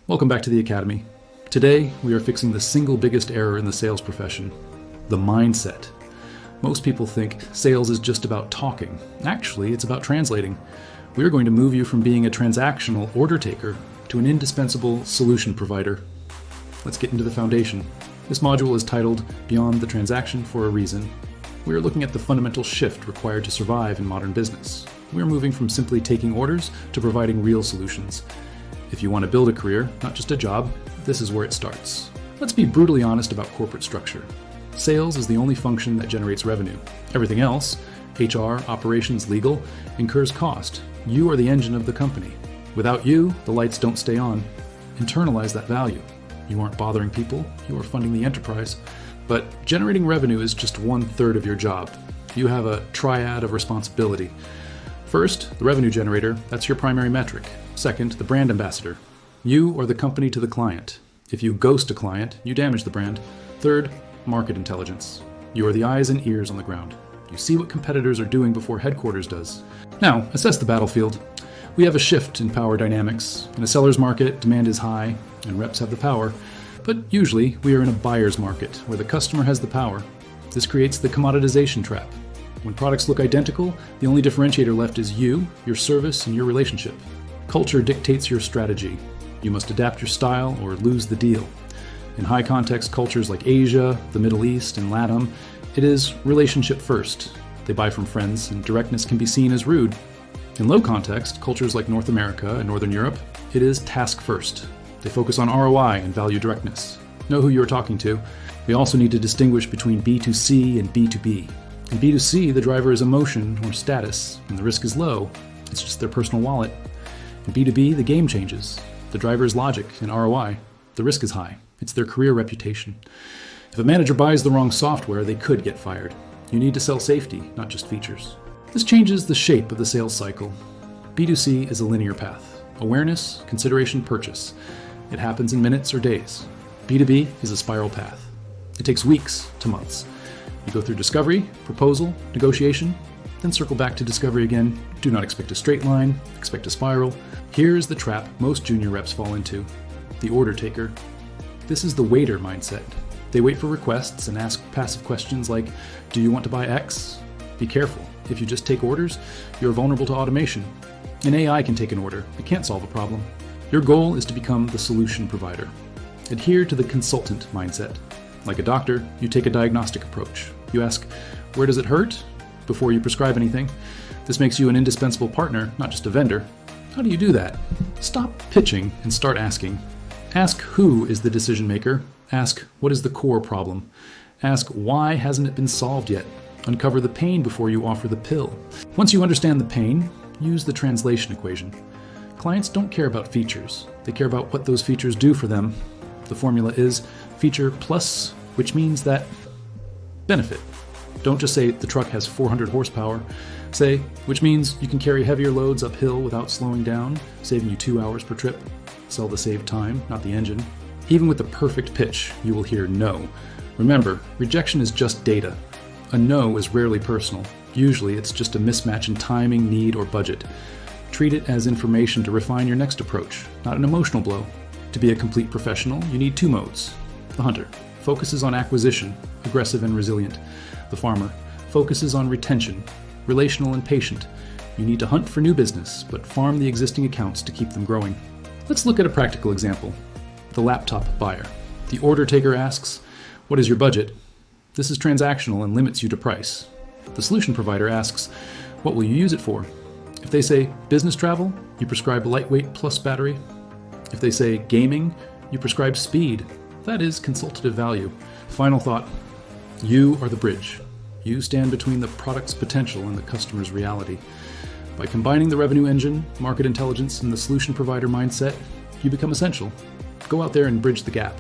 Welcome back to the Academy. Today, we are fixing the single biggest error in the sales profession, the mindset. Most people think sales is just about talking. Actually, it's about translating. We are going to move you from being a transactional order taker to an indispensable solution provider. Let's get into the foundation. This module is titled Beyond the Transaction for a Reason. We are looking at the fundamental shift required to survive in modern business. We are moving from simply taking orders to providing real solutions. If you want to build a career, not just a job, this is where it starts. Let's be brutally honest about corporate structure. Sales is the only function that generates revenue. Everything else, HR, operations, legal, incurs cost. You are the engine of the company. Without you, the lights don't stay on. Internalize that value. You aren't bothering people, you are funding the enterprise. But generating revenue is just 1/3 of your job. You have a triad of responsibility. First, the revenue generator, that's your primary metric. Second, the brand ambassador. You are the company to the client. If you ghost a client, you damage the brand. Third, market intelligence. You are the eyes and ears on the ground. You see what competitors are doing before headquarters does. Now, assess the battlefield. We have a shift in power dynamics. In a seller's market, demand is high, and reps have the power. But usually, we are in a buyer's market, where the customer has the power. This creates the commoditization trap. When products look identical, the only differentiator left is you, your service, and your relationship. Culture dictates your strategy. You must adapt your style or lose the deal. In high-context cultures like Asia, the Middle East, and LATAM, it is relationship first. They buy from friends, and directness can be seen as rude. In low-context cultures like North America and Northern Europe, it is task first. They focus on ROI and value directness. Know who you're talking to. We also need to distinguish between B2C and B2B. In B2C, the driver is emotion or status, and the risk is low. It's just their personal wallet. In B2B, the game changes. The driver is logic and ROI. The risk is high. It's their career reputation. If a manager buys the wrong software, they could get fired. You need to sell safety, not just features. This changes the shape of the sales cycle. B2C is a linear path. Awareness, consideration, purchase. It happens in minutes or days. B2B is a spiral path. It takes weeks to months. You go through discovery, proposal, negotiation, then circle back to discovery again. Do not expect a straight line, expect a spiral. Here's the trap most junior reps fall into. The order taker. This is the waiter mindset. They wait for requests and ask passive questions like, do you want to buy X? Be careful. If you just take orders, you're vulnerable to automation. An AI can take an order. It can't solve a problem. Your goal is to become the solution provider. Adhere to the consultant mindset. Like a doctor, you take a diagnostic approach. You ask, where does it hurt? Before you prescribe anything. This makes you an indispensable partner, not just a vendor. How do you do that? Stop pitching and start asking. Ask who is the decision maker. Ask what is the core problem. Ask why hasn't it been solved yet. Uncover the pain before you offer the pill. Once you understand the pain, use the translation equation. Clients don't care about features. They care about what those features do for them. The formula is feature plus, which means that benefit. Don't just say the truck has 400 horsepower. Say, which means you can carry heavier loads uphill without slowing down, saving you 2 hours per trip. Sell the saved time, not the engine. Even with the perfect pitch, you will hear no. Remember, rejection is just data. A no is rarely personal. Usually it's just a mismatch in timing, need, or budget. Treat it as information to refine your next approach, not an emotional blow. To be a complete professional, you need 2 modes. The hunter focuses on acquisition, aggressive and resilient. The farmer focuses on retention, relational and patient. You need to hunt for new business, but farm the existing accounts to keep them growing. Let's look at a practical example. The laptop buyer. The order taker asks, what is your budget? This is transactional and limits you to price. The solution provider asks, what will you use it for? If they say business travel, you prescribe lightweight plus battery. If they say gaming, you prescribe speed. That is consultative value. Final thought, you are the bridge. You stand between the product's potential and the customer's reality. By combining the revenue engine, market intelligence, and the solution provider mindset, you become essential. Go out there and bridge the gap.